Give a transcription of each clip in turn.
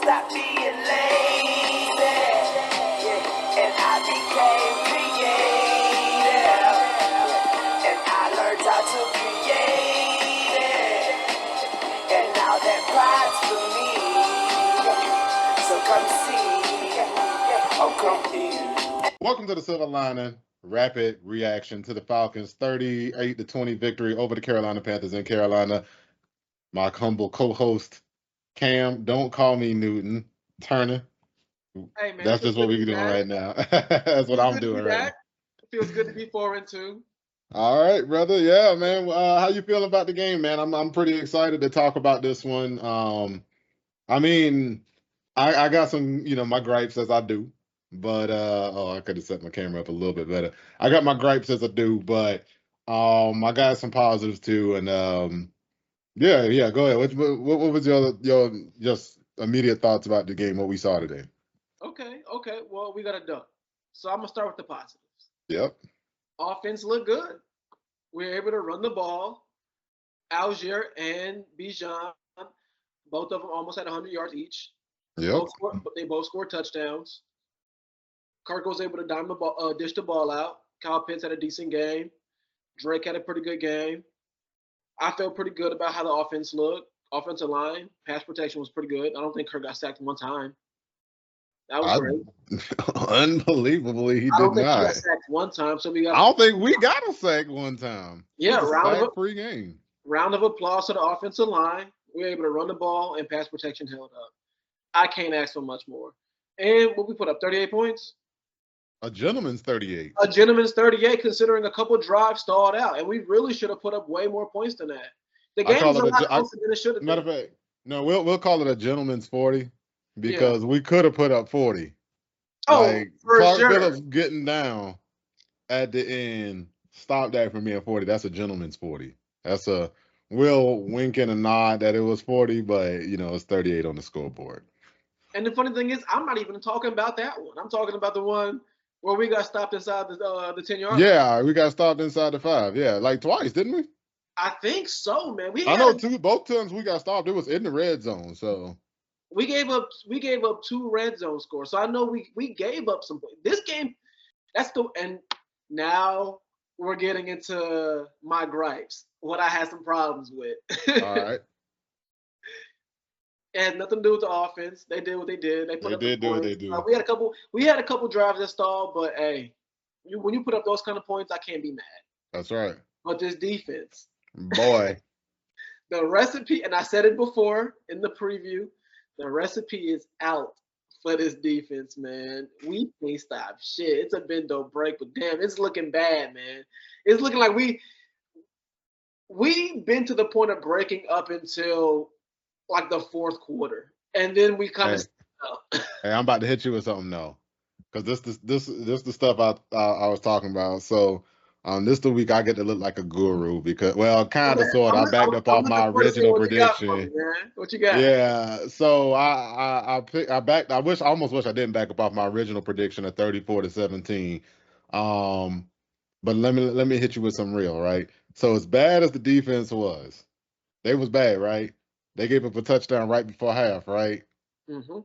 stop being lazy. Yeah. And I became creative. And I learned how to create it. And now that pride's for me. So come see. Oh, come here. Welcome to the Silver Lining Rapid Reaction to the Falcons 38-20 victory over the Carolina Panthers in Carolina. My humble co-host, Cam, don't call me Newton, Turner. Hey man, That's just what we're doing right now. That's what I'm doing right now. It feels good to be 4-2. All right, brother. Yeah, man. How you feeling about the game, man? I'm pretty excited to talk about this one. I mean, I got some, my gripes as I do. But I could have set my camera up a little bit better. I got my gripes as I do, but I got some positives too. And yeah, go ahead. What was your just immediate thoughts about the game, what we saw today? Okay. Well, we got a dub. So I'm gonna start with the positives. Yep. Offense looked good. We were able to run the ball. Algier and Bijan, both of them almost had 100 yards each. Yep. They both scored touchdowns. Kirk was able to dish the ball out. Kyle Pitts had a decent game. Drake had a pretty good game. I felt pretty good about how the offense looked. Offensive line, pass protection was pretty good. I don't think Kirk got sacked one time. That was great. Unbelievably, he did not. I don't think he got sacked one time. I don't think we got a sack one time. Yeah, free game. Round of applause to the offensive line. We were able to run the ball and pass protection held up. I can't ask for much more. And what we put up, 38 points? A gentleman's 38. A gentleman's 38, considering a couple drives stalled out, and we really should have put up way more points than that. The game was a lot closer than it should have been. Matter of fact, no, we'll call it a gentleman's 40 because we could have put up 40. Oh, for Clark sure. Phillips getting down at the end stopped that from being 40. That's a gentleman's 40. That's a Will wink and a nod that it was 40, but it's 38 on the scoreboard. And the funny thing is, I'm not even talking about that one. I'm talking about the one where we got stopped inside the 10-yard line. Yeah, we got stopped inside the 5. Yeah, like twice, didn't we? I think so, man. I know both times we got stopped. It was in the red zone, so we gave up 2 red zone scores. So I know we gave up some. This game, and now we're getting into my gripes. What I had some problems with. All right. It had nothing to do with the offense. They did what they did. They did what they do. We had a couple drives that stalled, but hey, when you put up those kind of points, I can't be mad. That's right. But this defense, boy, the recipe, and I said it before in the preview, the recipe is out for this defense, man. We can't stop shit. It's a bend don't break, but damn, it's looking bad, man. It's looking like we've been to the point of breaking up until like the fourth quarter, and then we kind of. Hey, I'm about to hit you with something though, because this the stuff I was talking about. So, this the week I get to look like a guru because, well, kind of sort. I backed up off my original prediction. What you got? Yeah. So I almost wish I didn't back up off my original prediction of 34-17. But let me hit you with some real, right? So as bad as the defense was, they was bad, right? They gave up a touchdown right before half, right? Mm-hmm.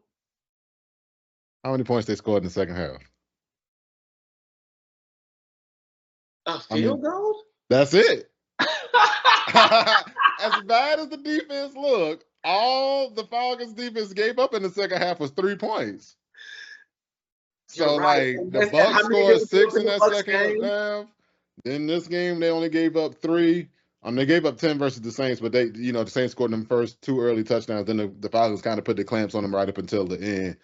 How many points they scored in the second half? A field goal? That's it. As bad as the defense looked, all the Falcons defense gave up in the second half was 3 points. So, right. The Bucs scored 6 in that second half. Then this game, they only gave up 3. They gave up 10 versus the Saints, but they, the Saints scored them first 2 early touchdowns. Then the Falcons kind of put the clamps on them right up until the end.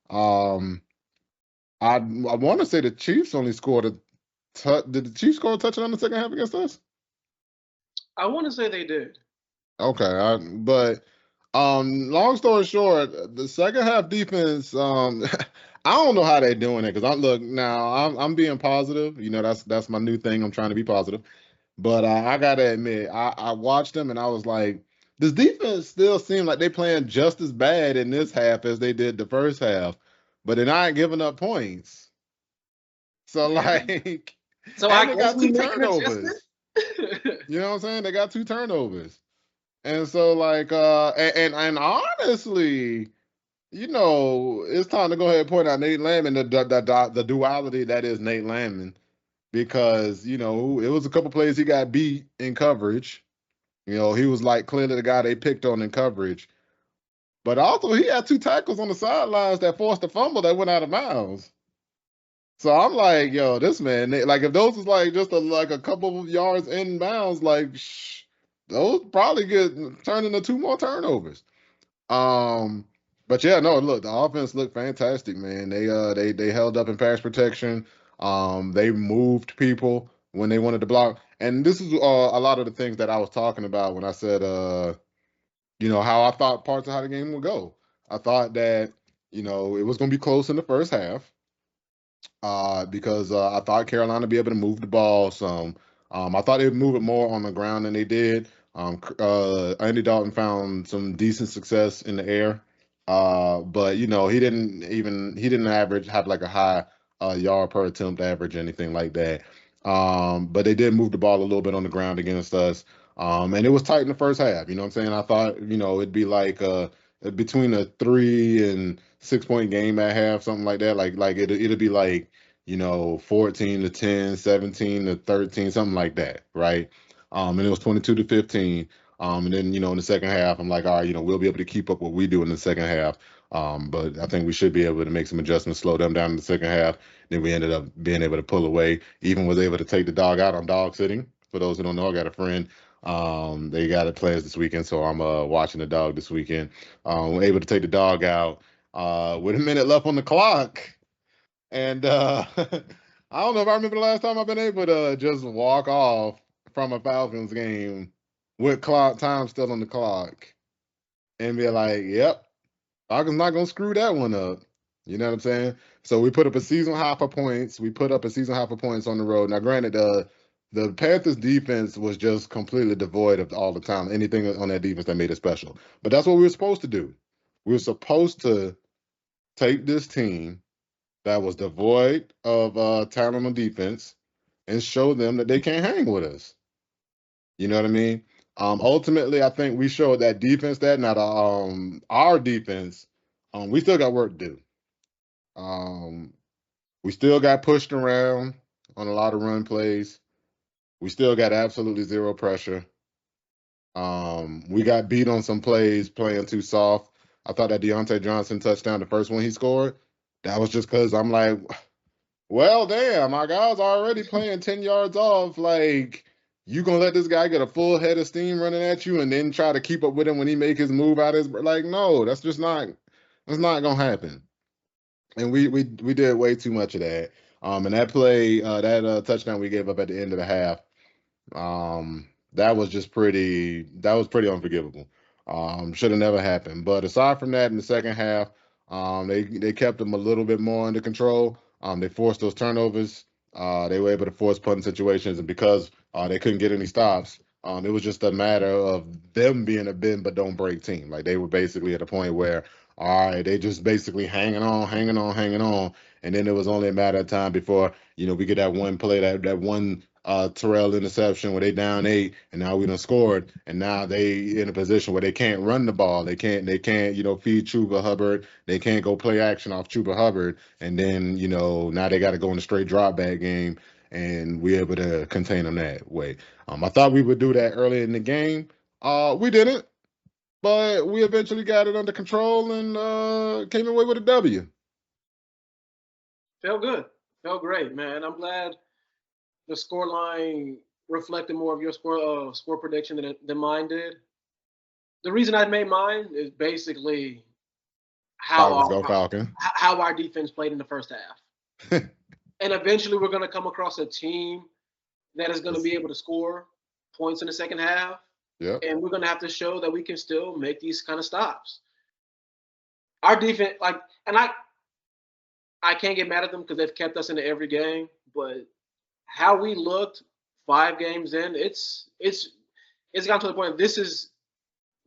I want to say the Chiefs only scored did the Chiefs score a touchdown in the second half against us? I want to say they did. Okay, but long story short, the second half defense, I don't know how they're doing it because I'm being positive. That's my new thing. I'm trying to be positive. But I gotta admit, I watched them and I was like, this defense still seemed like they playing just as bad in this half as they did the first half, but they're not giving up points. So so I got 2 turnovers. You know what I'm saying? They got 2 turnovers, and so and honestly, it's time to go ahead and point out Nate Landman, the duality that is Nate Landman, because it was a couple plays he got beat in coverage. He was like clearly the guy they picked on in coverage. But also, he had two tackles on the sidelines that forced a fumble that went out of bounds. So I'm like, yo, this man, like, if those was like just like a couple of yards in bounds, like, those probably get turned into two more turnovers. Um, but yeah, no, look, the offense looked fantastic, man. They held up in pass protection. They moved people when they wanted to block, and this is a lot of the things that I was talking about when I said, how I thought parts of how the game would go. I thought that, it was going to be close in the first half, because I thought Carolina would be able to move the ball some. I thought they'd move it more on the ground than they did. Andy Dalton found some decent success in the air, but he didn't have like a high yard per attempt average or anything like that. But they did move the ball a little bit on the ground against us, and it was tight in the first half. You know what I'm saying? I thought it'd be like between a 3 and 6 point game at half, something like that. Like it'll be like 14-10, 17-13, something like that, right? And it was 22-15. And then in the second half, I'm like, all right, we'll be able to keep up what we do in the second half. But I think we should be able to make some adjustments, slow them down in the second half. Then we ended up being able to pull away. Even was able to take the dog out on dog sitting. For those who don't know, I got a friend. They got it plans this weekend, so I'm watching the dog this weekend. We're able to take the dog out with a minute left on the clock. And I don't know if I remember the last time I've been able to just walk off from a Falcons game with clock time still on the clock and be like, yep, Falcons not gonna screw that one up. You know what I'm saying? So we put up a season high for points. We put up a season high for points on the road. Now, granted, the Panthers defense was just completely devoid of all the time, anything on that defense that made it special. But that's what we were supposed to do. We were supposed to take this team that was devoid of talent on defense and show them that they can't hang with us. You know what I mean? Ultimately, I think we showed that defense that now our defense, we still got work to do. Um, we still got pushed around on a lot of run plays. We still got absolutely zero pressure. We got beat on some plays playing too soft. I thought that Deontay Johnson touchdown, the first one he scored, that was just because I'm like, well, damn, my guy's already playing 10 yards off. Like, you gonna let this guy get a full head of steam running at you and then try to keep up with him when he make his move out his like, no, that's not gonna happen. And we did way too much of that. And that play, that touchdown we gave up at the end of the half, that was pretty unforgivable. Should have never happened. But aside from that, in the second half, they kept them a little bit more under control. They forced those turnovers. They were able to force punting situations, and because they couldn't get any stops, it was just a matter of them being a bend but don't break team. Like they were basically at a point where, all right, they just basically hanging on, hanging on, hanging on, and then it was only a matter of time before we get that one play, that one Terrell interception where they down 8 and now we done scored and now they in a position where they can't run the ball. They can't feed Chuba Hubbard. They can't go play action off Chuba Hubbard. And then, now they got to go in a straight drop back game and we're able to contain them that way. I thought we would do that early in the game. We didn't, but we eventually got it under control and came away with a W. Felt good. Felt great, man. I'm glad the score line reflected more of your score prediction than mine did. The reason I made mine is basically how Falcons go our Falcon. how our defense played in the first half. And eventually we're going to come across a team that is going to be able to score points in the second half. Yep. And we're going to have to show that we can still make these kind of stops. Our defense, and I can't get mad at them because they've kept us into every game, but how we looked 5 games in, it's gotten to the point. This is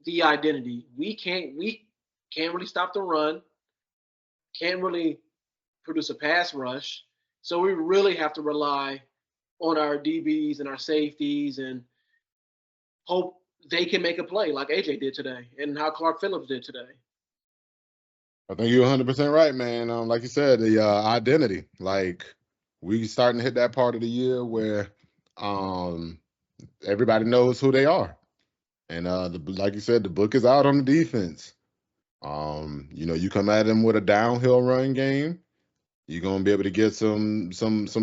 the identity. We can't really stop the run. Can't really produce a pass rush. So we really have to rely on our DBs and our safeties and hope they can make a play like AJ did today and how Clark Phillips did today. I think you're 100% right, man. Like you said, the identity. Like we starting to hit that part of the year where um everybody knows who they are. And like you said, the book is out on the defense. You come at them with a downhill run game, you're gonna be able to get some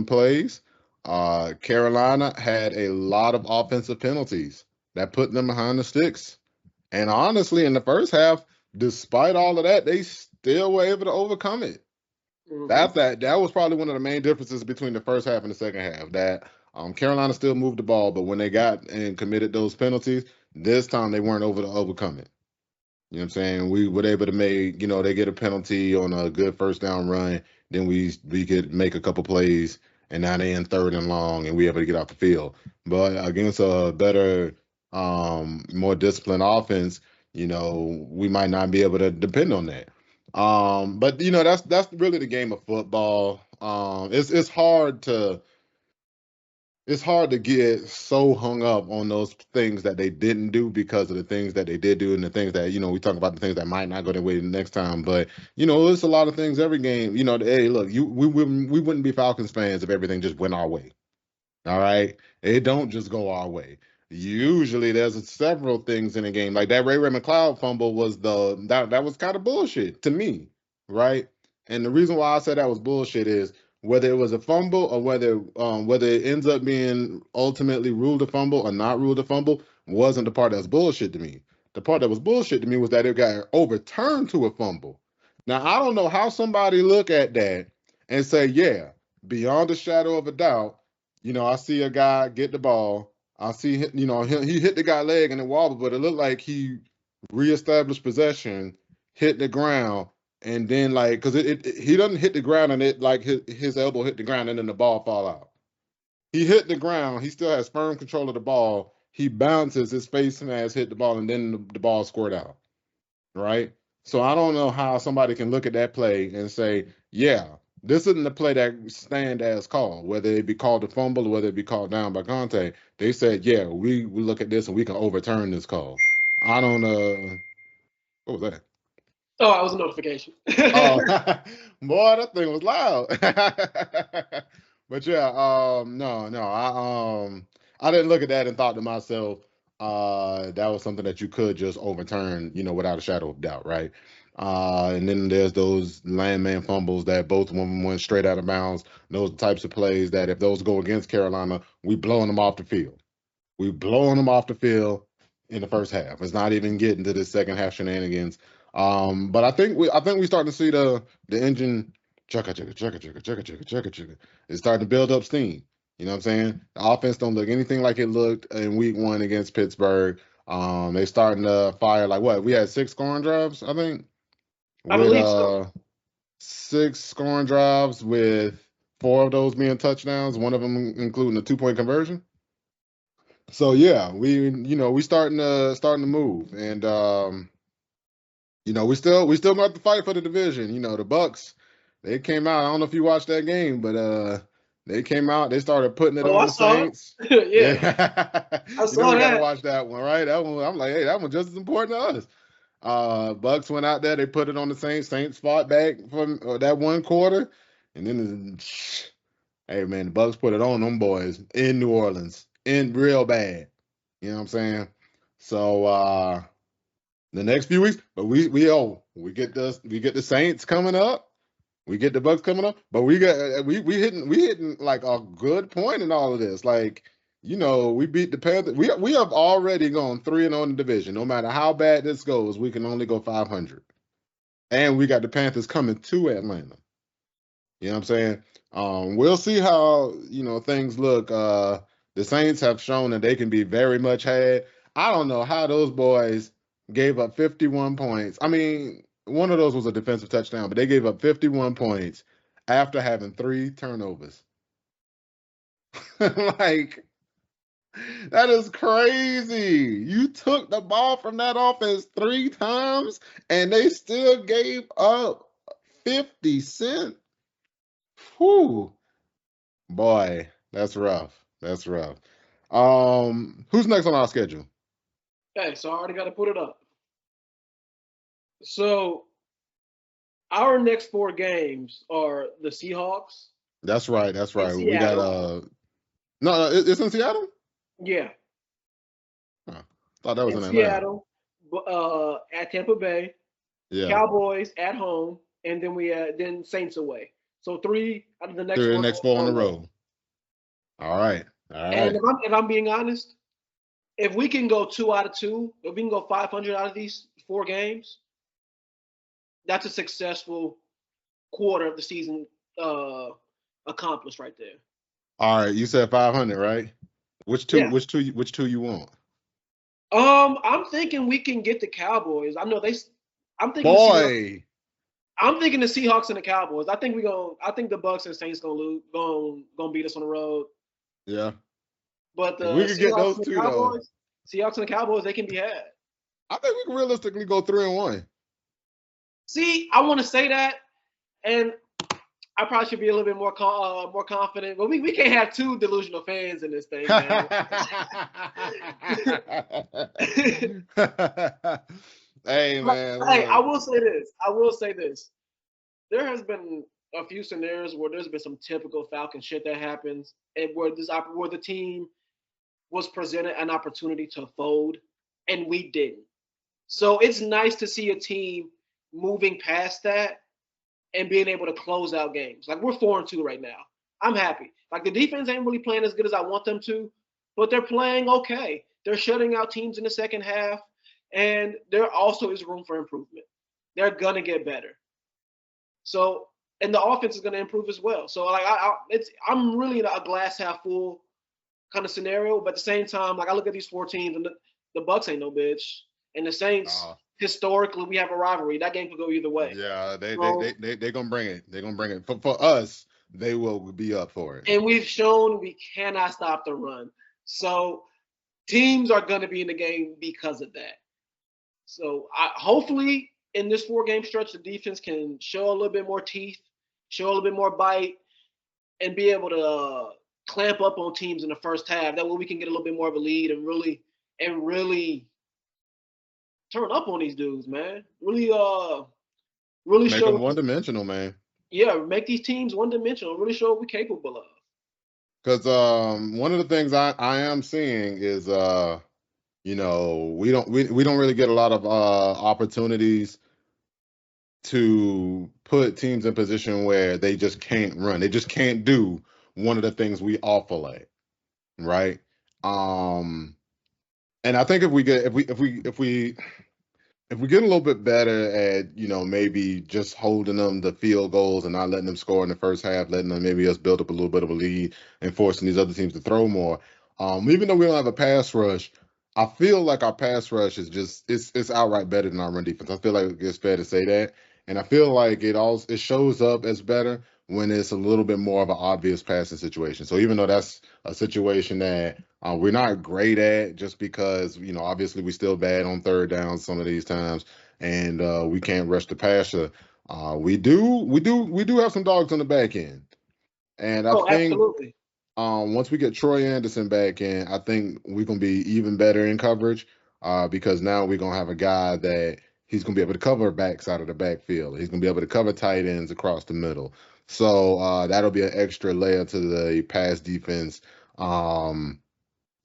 plays. Carolina had a lot of offensive penalties that put them behind the sticks. And honestly, in the first half, despite all of that, they still were able to overcome it. Mm-hmm. That was probably one of the main differences between the first half and the second half. That Carolina still moved the ball, but when they got and committed those penalties, this time they weren't able to overcome it. You know what I'm saying? We were able to make, they get a penalty on a good first down run, then we could make a couple plays, and now they in third and long, and we able to get off the field. But against a better, more disciplined offense, we might not be able to depend on that. But that's really the game of football. It's hard to get so hung up on those things that they didn't do because of the things that they did do and the things that, we talk about the things that might not go their way the next time. But, it's a lot of things every game. Hey, look, we wouldn't be Falcons fans if everything just went our way. All right. It don't just go our way. Usually there's several things in a game. Like that Ray McLeod fumble that was kind of bullshit to me. Right. And the reason why I said that was bullshit is whether it was a fumble or whether it ends up being ultimately ruled a fumble or not ruled a fumble wasn't the part that was bullshit to me. The part that was bullshit to me was that it got overturned to a fumble. Now I don't know how somebody look at that and say, yeah, beyond a shadow of a doubt, I see a guy get the ball. I see, he hit the guy leg and it wobbled, but it looked like he reestablished possession, hit the ground, and then because he doesn't hit the ground and it like his elbow hit the ground and then the ball fall out. He hit the ground. He still has firm control of the ball. He bounces, his face mask hit the ball, and then the ball squirted out. Right? So I don't know how somebody can look at that play and say, yeah, this isn't the play that stand as called, whether it be called a fumble or whether it be called down by Conte. They said, yeah, we look at this and we can overturn this call. I don't what was that? Oh, I was a notification. Oh, boy, that thing was loud. But yeah, no, I didn't look at that and thought to myself, that was something that you could just overturn, without a shadow of doubt, right? And then there's those landman fumbles that both of them went straight out of bounds. Those types of plays that if those go against Carolina, we blowing them off the field. We blowing them off the field in the first half. It's not even getting to the second half shenanigans. But I think we starting to see the engine chugga chugga chugga chugga chugga chugga chugga chugga. It's starting to build up steam. You know what I'm saying? The offense don't look anything like it looked in week one against Pittsburgh. They starting to fire like what? We had 6 scoring drives, I think, I with believe so. 6 scoring drives with 4 of those being touchdowns, one of them including a 2-point conversion. So yeah, we starting to move, and we still got to fight for the division. The Bucks, they came out. I don't know if you watched that game, but they came out. They started putting it Oh, on I the saw Saints. it. Yeah, Yeah, I you know saw we got to that. watch that one, right? That one, I'm like, hey, that one just as important to us. Bucks went out there. They put it on the Saints. Saints fought back from that one quarter, and then hey man, the Bucks put it on them boys in New Orleans, in real bad. You know what I'm saying? So the next few weeks, but we get the Saints coming up, we get the Bucks coming up, but we hitting like a good point in all of this. Like, we beat the Panthers. We have already gone 3-0 in the division. No matter how bad this goes, we can only go 500. And we got the Panthers coming to Atlanta. You know what I'm saying? We'll see how, things look. The Saints have shown that they can be very much had. I don't know how those boys gave up 51 points. I mean, one of those was a defensive touchdown, but they gave up 51 points after having 3 turnovers. Like, that is crazy. You took the ball from that offense 3 times and they still gave up 50 cents. Whew. Boy, that's rough. That's rough. Who's next on our schedule? Okay, so I already got to put it up. So our next 4 games are the Seahawks That's right. That's and right. We got Seattle. no, it's in Seattle. Yeah, Huh. Thought that was and in Atlanta. Seattle, at Tampa Bay, Yeah, Cowboys at home, and then then Saints away. So 3 out of the next they're the 4 next games four are on the away. road. All right. All And right. if I'm being honest, if we can go 2 out of 2, if we can go 500 out of these 4 games, that's a successful quarter of the season accomplished right there. All right. You said 500, right? Which two? Yeah. Which two you want? I'm thinking we can get the Cowboys. I know they. I'm thinking the Seahawks. Boy. I'm thinking the Seahawks and the Cowboys. I think I think the Bucks and Saints gonna lose. Gonna beat us on the road. Yeah. But If we the could get Seahawks those and the two though, Cowboys, they can be had. I think we can realistically go 3-1. See, I want to say that, and I probably should be a little bit more confident. But we can't have 2 delusional fans in this thing, man. Hey man, Hey, I look. will say this. I will say this. There has been a few scenarios where there's been some typical Falcon shit that happens, and where the team was presented an opportunity to fold, and we didn't. So it's nice to see a team moving past that and being able to close out games. Like we're 4-2 right now. I'm happy. Like the defense ain't really playing as good as I want them to, but they're playing okay. They're shutting out teams in the second half, and there also is room for improvement. They're gonna get better. So, and the offense is gonna improve as well. So, like I'm really in a glass half full kind of scenario, but at the same time, like I look at these 4 teams, and the Bucks ain't no bitch, and the Saints historically we have a rivalry. That game could go either way. Yeah, So, they gonna bring it. They're gonna bring it. For us, they will be up for it. and we've shown we cannot stop the run. So teams are going to be in the game because of that. So hopefully in this 4-game stretch, the defense can show a little bit more teeth, show a little bit more bite, and be able to clamp up on teams in the first half. That way we can get a little bit more of a lead and really turn up on these dudes, man. Really Make show them one-dimensional, man. Yeah, make these teams one-dimensional. Really show what we're capable of. Because one of the things I am seeing is we don't really get a lot of opportunities to put teams in position where they just can't run. They just can't do one of the things we awful at, right? And I think if we get a little bit better at, maybe just holding them the field goals and not letting them score in the first half, letting them maybe us build up a little bit of a lead and forcing these other teams to throw more. Even though we don't have a pass rush, I feel like our pass rush is just it's outright better than our run defense. I feel like it's fair to say that. And I feel like it shows up as better when it's a little bit more of an obvious passing situation. So even though that's a situation that we're not great at, just because obviously we're still bad on third down some of these times, and we can't rush the passer. We do have some dogs on the back end, and I Oh, think absolutely. once we get Troy Anderson back in, I think we're gonna be even better in coverage because now we're gonna have a guy that he's gonna be able to cover backside of the backfield. He's gonna be able to cover tight ends across the middle. So that'll be an extra layer to the pass defense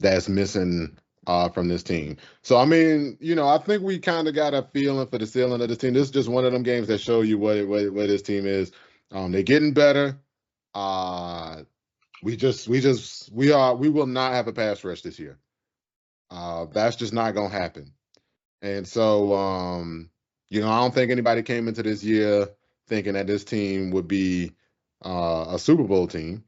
that's missing from this team. So I mean, I think we kind of got a feeling for the ceiling of this team. This is just one of them games that show you what this team is. They're getting better. We will not have a pass rush this year. That's just not gonna happen. And so I don't think anybody came into this year thinking that this team would be a Super Bowl team.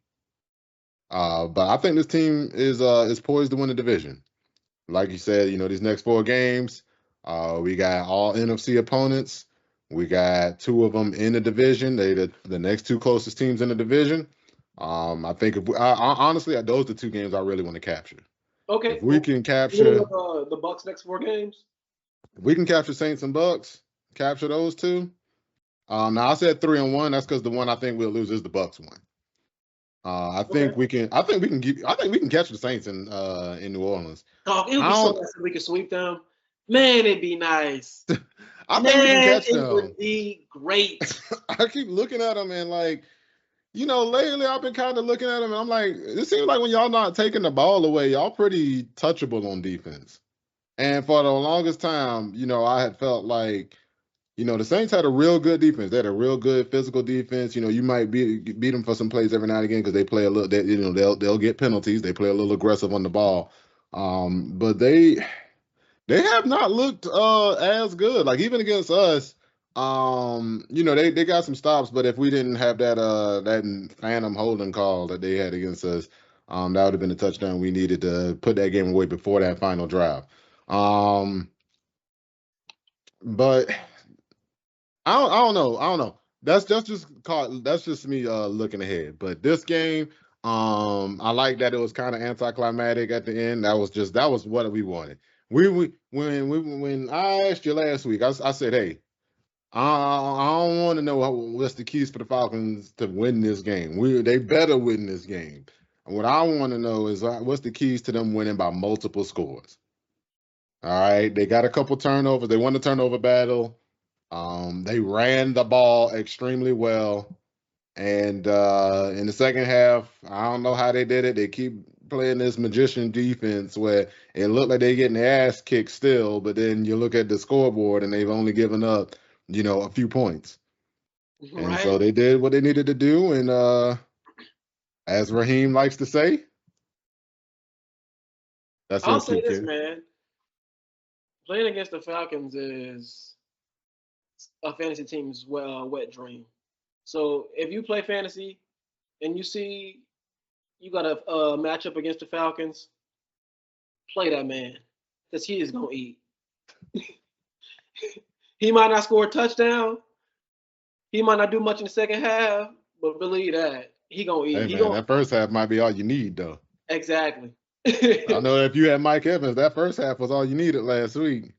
But I think this team is poised to win the division. Like you said, these next 4 games, we got all NFC opponents. We got 2 of them in the division. They the next 2 closest teams in the division. I think honestly, those are the 2 games I really want to capture. Okay. If we can capture the Bucks next 4 games. If we can capture Saints and Bucks, capture those 2. Now I said 3-1. That's because the one I think we'll lose is the Bucks one. I think we can catch the Saints in New Orleans. Oh, it would be so nice if we could sweep them. Man, it'd be nice. I think we can Man, catch it them. would be great. I keep looking at them and like, lately I've been kind of looking at them and I'm like, it seems like when y'all not taking the ball away, y'all pretty touchable on defense. And for the longest time, I had felt like, the Saints had a real good defense. They had a real good physical defense. You might beat them for some plays every now and again because they play a little. They'll get penalties. They play a little aggressive on the ball. But they have not looked as good. Like even against us, they got some stops, but if we didn't have that phantom holding call that they had against us, that would have been a touchdown we needed to put that game away before that final drive. But I don't know. That's just me looking ahead. But this game, I like that it was kind of anticlimactic at the end. That was what we wanted. When I asked you last week, I said, hey, I don't want to know what's the keys for the Falcons to win this game. They better win this game. And what I want to know is what's the keys to them winning by multiple scores. All right, they got a couple turnovers. They won the turnover battle. They ran the ball extremely well. And in the second half, I don't know how they did it. They keep playing this magician defense where it looked like they're getting their ass kicked still, but then you look at the scoreboard and they've only given up, a few points. And so Right? they did what they needed to do. And as Raheem likes to say, that's I'll your say cue, this, kid. man. Playing against the Falcons is a fantasy team's wet dream. So if you play fantasy and you see you got a matchup against the Falcons, play that man because he is gonna eat. He might not score a touchdown. He might not do much in the second half, but believe that he gonna eat. Hey, He man, gonna that first half might be all you need, though. exactly. I know if you had Mike Evans, that first half was all you needed last week.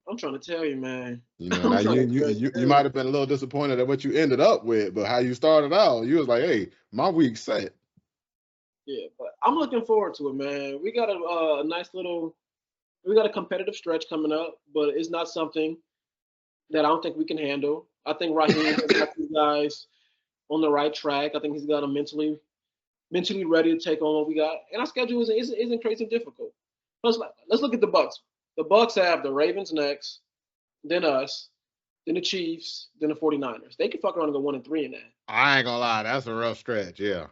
I'm trying to tell you, man. Now I'm trying you to you tell you, you you. might have been a little disappointed at what you ended up with, but how you started out, you was like, "Hey, my week's set." Yeah, but I'm looking forward to it, man. We got a nice little, we got a competitive stretch coming up, but it's not something that I don't think we can handle. I think Raheem has got these guys on the right track. I think he's got them mentally ready to take on what we got, and our schedule isn't crazy difficult. Let's look at the Bucks. The Bucks have the Ravens next, then us, then the Chiefs, then the 49ers. They could fuck around and go 1-3 in that. I ain't gonna lie, that's a rough stretch. Yeah,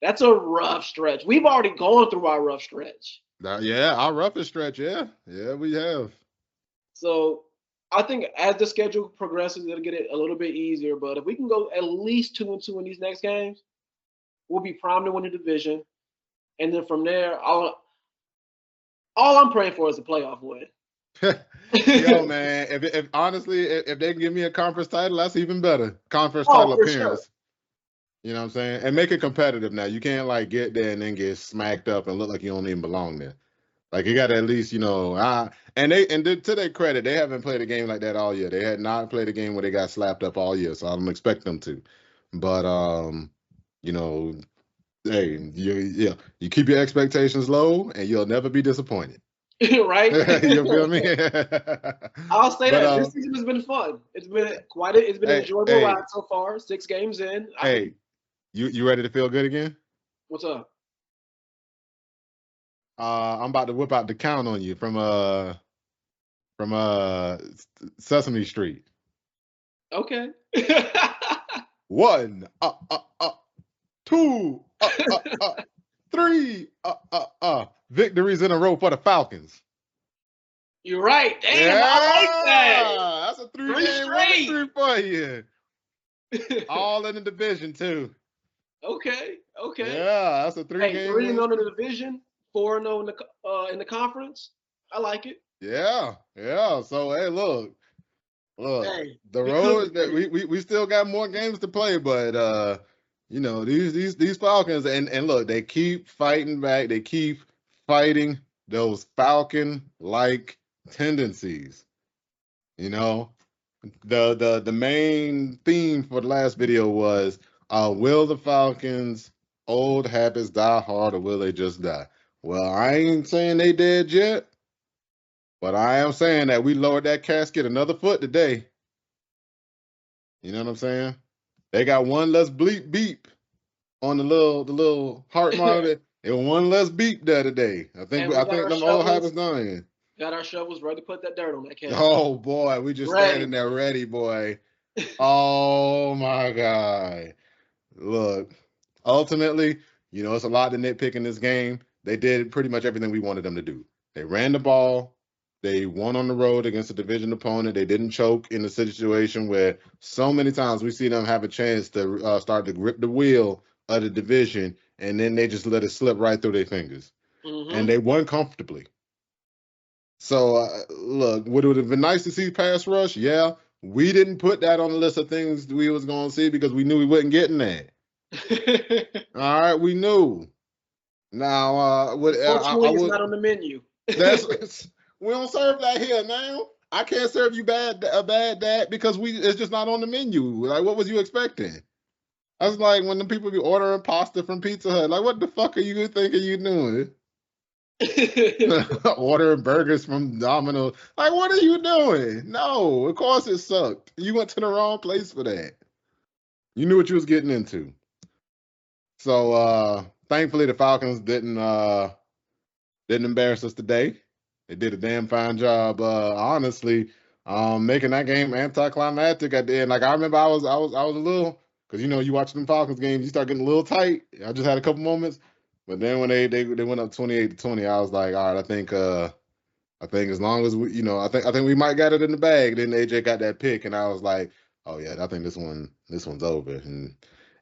That's a rough stretch. We've already gone through our rough stretch. yeah, our roughest stretch. Yeah, we have. So I think as the schedule progresses, it'll get it a little bit easier. But if we can go at least 2-2 in these next games, we'll be primed to win the division. And then from there, all I'm praying for is a playoff win. Yo, man, if honestly, if they can give me a conference title, that's even better. Conference Oh, title for sure. appearance. You know what I'm saying? And make it competitive now. You can't like get there and then get smacked up and look like you don't even belong there. Like you got to at least, to their credit, they haven't played a game like that all year. They had not played a game where they got slapped up all year, so I don't expect them to. But you know, hey, you keep your expectations low, and you'll never be disappointed. Right? You feel me? I'll say But that this season has been fun. It's been an hey, enjoyable hey, ride so far. 6 games in. hey, you ready to feel good again? What's up? I'm about to whip out the count on you from Sesame Street. Okay. 1, 2, 3, victories in a row for the Falcons. You're right. Damn, I like that. That's a 3 3 game straight. victory for you. All in the division too. Okay. Yeah, that's a 3 Hey, game 3-0 win. in the division, 4-0 in the conference. I like it. Yeah. So hey, look, Hey, the we could road that we still got more games to play, but these Falcons and look, they keep fighting back. They keep fighting those Falcon-like tendencies. You know, the main theme for the last video was will the Falcons old habits die hard or will they just die? Well, I ain't saying they dead yet, But I am saying that we lowered that casket another foot today. You know what I'm saying? They got one less bleep beep on the little heart monitor, and one less beep there today. I think And we got our them old shovels. habits dying. Got our shovels ready to put that dirt on that casket. Oh boy, we just Ready. standing there ready, boy. Oh my God. Look, ultimately, it's a lot to nitpick in this game. They did pretty much everything we wanted them to do. They ran the ball. They won on the road against a division opponent. They didn't choke in a situation where so many times we see them have a chance to start to grip the wheel of the division, and then they just let it slip right through their fingers. And they won comfortably. So, look, would it have been nice to see pass rush? Yeah. We didn't put that on the list of things we was going to see because we knew we wasn't getting that. All right, we knew. Now, I would. Unfortunately, it's not on the menu. We don't serve that here now. I can't serve you a bad dad because it's just not on the menu. Like, what was you expecting? That's like when the people be ordering pasta from Pizza Hut. Like, what the fuck are you thinking you doing? Ordering burgers from Domino's. Like, what are you doing? No, of course it sucked. You went to the wrong place for that. You knew what you was getting into. So thankfully the Falcons didn't embarrass us today. They did a damn fine job, honestly, making that game anticlimactic at the end. Like I remember I was a little, because you watch them Falcons games, you start getting a little tight. I just had a couple moments. But then when they went up 28-20, I was like, all right, I think as long as we, I think we might got it in the bag. Then AJ got that pick, and I was like, oh yeah, I think this one's over.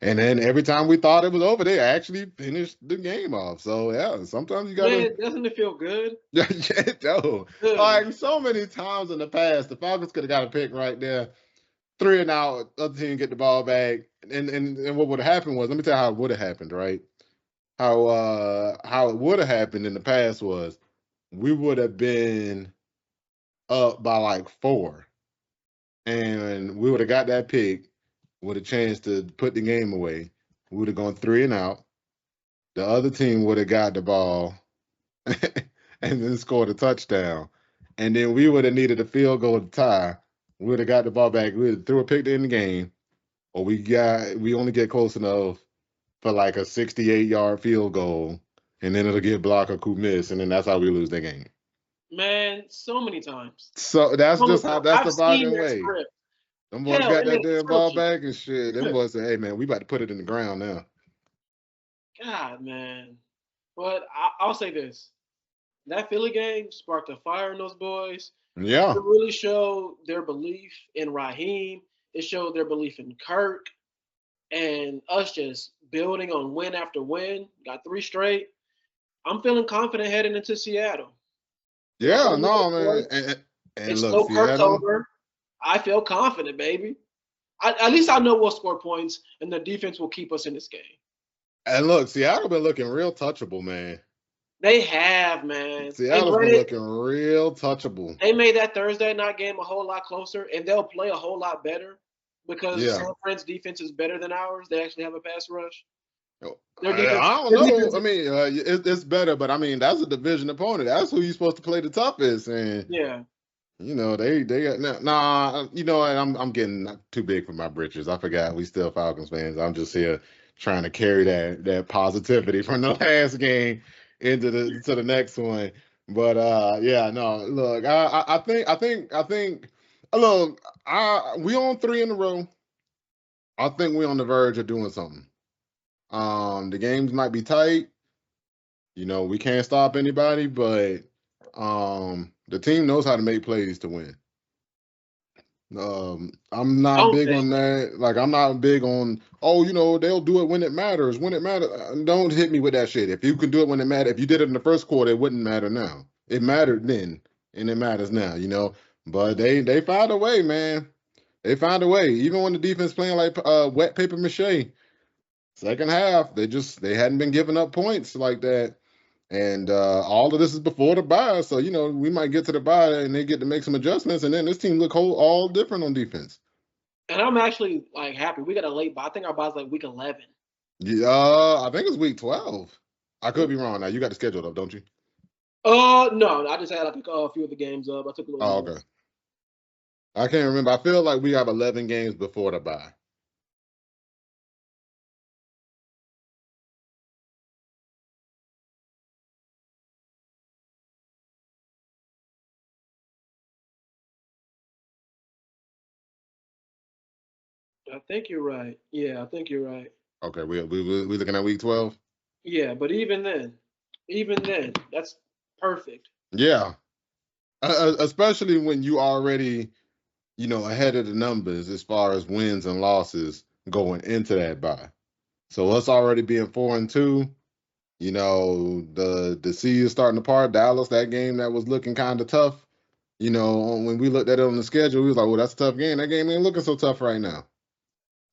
And then every time we thought it was over, they actually finished the game off. So yeah, sometimes you gotta. Man, doesn't it feel good? Yeah, no. Like so many times in the past, the Falcons could have got a pick right there, 3 and out, other team get the ball back, and what would have happened was, let me tell you how it would have happened, right? How it would have happened in the past was we would have been up by like 4, and we would have got that pick with a chance to put the game away. We would have gone 3 and out. The other team would have got the ball and then scored a touchdown. And then we would have needed a field goal to tie. We would have got the ball back. We would have threw a pick in the game, or we only get close enough for like a 68-yard field goal, and then it'll get blocked or coup miss, and then that's how we lose the game. Man, so many times. So that's just how that's the Falcon way. Script. Them boys got that damn ball back and shit. Them boys say, hey man, we about to put it in the ground now. God, man. But I'll say this. That Philly game sparked a fire in those boys. Yeah. It really showed their belief in Raheem. It showed their belief in Kirk. And us just building on win after win. Got 3 straight. I'm feeling confident heading into Seattle. Yeah, no, man. And it's look, no Kirk over. I feel confident, baby. At least I know we'll score points, and the defense will keep us in this game. And look, Seattle been looking real touchable, man. They have, man. Seattle's been looking real touchable. They made that Thursday night game a whole lot closer, and they'll play a whole lot better because San Fran's defense is better than ours. They actually have a pass rush. I don't know. I mean, it's better, but I mean, that's a division opponent. That's who you're supposed to play the toughest. And yeah, they got nah. I'm getting too big for my britches. I forgot we still Falcons fans. I'm just here trying to carry that positivity from the last game into the next one. But yeah, no. Look, I think. Look, we on 3 in a row. I think we're on the verge of doing something. The games might be tight. We can't stop anybody, but the team knows how to make plays to win. I'm not big on that. Like, I'm not big on, they'll do it when it matters. When it matters, don't hit me with that shit. If you can do it when it matters, if you did it in the first quarter, it wouldn't matter now. It mattered then, and it matters now, But they found a way, man. They found a way. Even when the defense playing like wet paper mache, second half, they hadn't been giving up points like that. And all of this is before the bye. So, we might get to the bye and they get to make some adjustments. And then this team look all different on defense. And I'm actually happy. We got a late bye. I think our bye's week 11. Yeah, I think it's week 12. I could be wrong now. You got the schedule up, don't you? No, I just had like a few of the games up. I took a little Oh, okay. notes. I can't remember. I feel like we have 11 games before the bye. I think you're right. Yeah, I think you're right. Okay, we looking at week 12. Yeah, but even then, that's perfect. Yeah, especially when you already ahead of the numbers as far as wins and losses going into that bye. So us already being 4-2, the sea is starting to part. Dallas, that game that was looking kind of tough. When we looked at it on the schedule, we was like, well, that's a tough game. That game ain't looking so tough right now.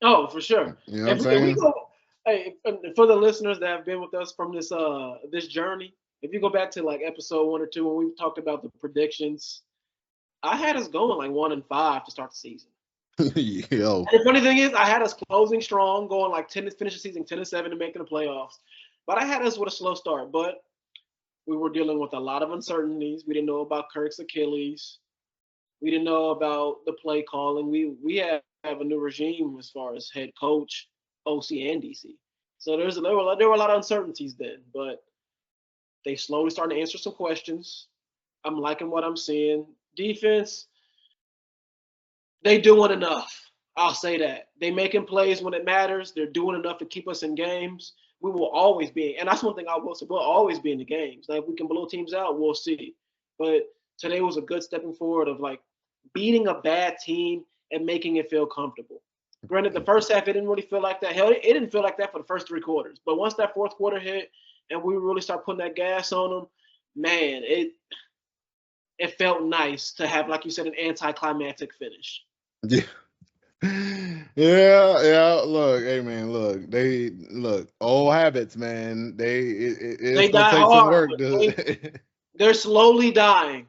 Oh, for sure. You know what I'm If we saying? go, hey, for the listeners that have been with us from this journey, if you go back to like episode 1 or 2 when we talked about the predictions, I had us going like 1-5 to start the season. Yo, And the funny thing is, I had us closing strong, going like 10 to finish the season 10-7 and making the playoffs. But I had us with a slow start. But we were dealing with a lot of uncertainties. We didn't know about Kirk's Achilles. We didn't know about the play calling. We have a new regime as far as head coach, OC, and DC. So there were a lot of uncertainties then, but they slowly starting to answer some questions. I'm liking what I'm seeing. Defense, they doing enough. I'll say that. They making plays when it matters. They're doing enough to keep us in games. We will always be, and that's one thing I will say. We'll always be in the games. Like if we can blow teams out, we'll see. But today was a good stepping forward of like beating a bad team and making it feel comfortable. Granted, the first half it didn't really feel like that. Hell, it didn't feel like that for the first 3 quarters. But once that fourth quarter hit and we really start putting that gas on them, man, it felt nice to have, like you said, an anticlimactic finish. yeah. Yeah. Look, hey man, look. Old habits, man. It's They gonna die take some hard, work but to. they're slowly dying.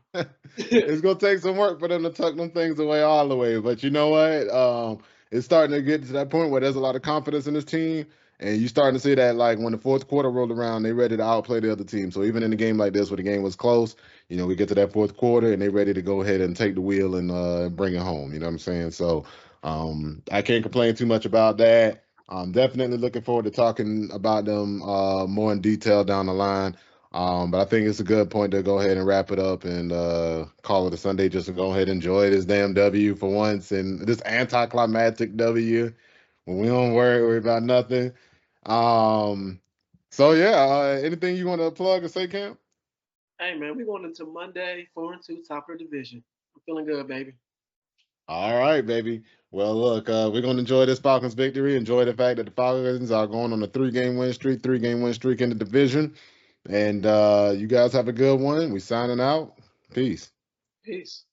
It's gonna take some work for them to tuck them things away all the way. But you know what? It's starting to get to that point where there's a lot of confidence in this team, and you starting to see that like when the fourth quarter rolled around, they ready to outplay the other team. So even in a game like this, where the game was close, we get to that fourth quarter and they ready to go ahead and take the wheel and bring it home. You know what I'm saying? So I can't complain too much about that. I'm definitely looking forward to talking about them more in detail down the line. But I think it's a good point to go ahead and wrap it up and call it a Sunday just to go ahead and enjoy this damn W for once and this anticlimactic W when we don't worry about nothing. Um, so yeah, anything you want to plug or say, Cam? Hey man, we going into Monday 4-2, top of the division. I'm feeling good, baby. All right, baby. Well, look, we're going to enjoy this Falcons victory. Enjoy the fact that the Falcons are going on a three-game win streak in the division. And you guys have a good one. We signing out. Peace. Peace.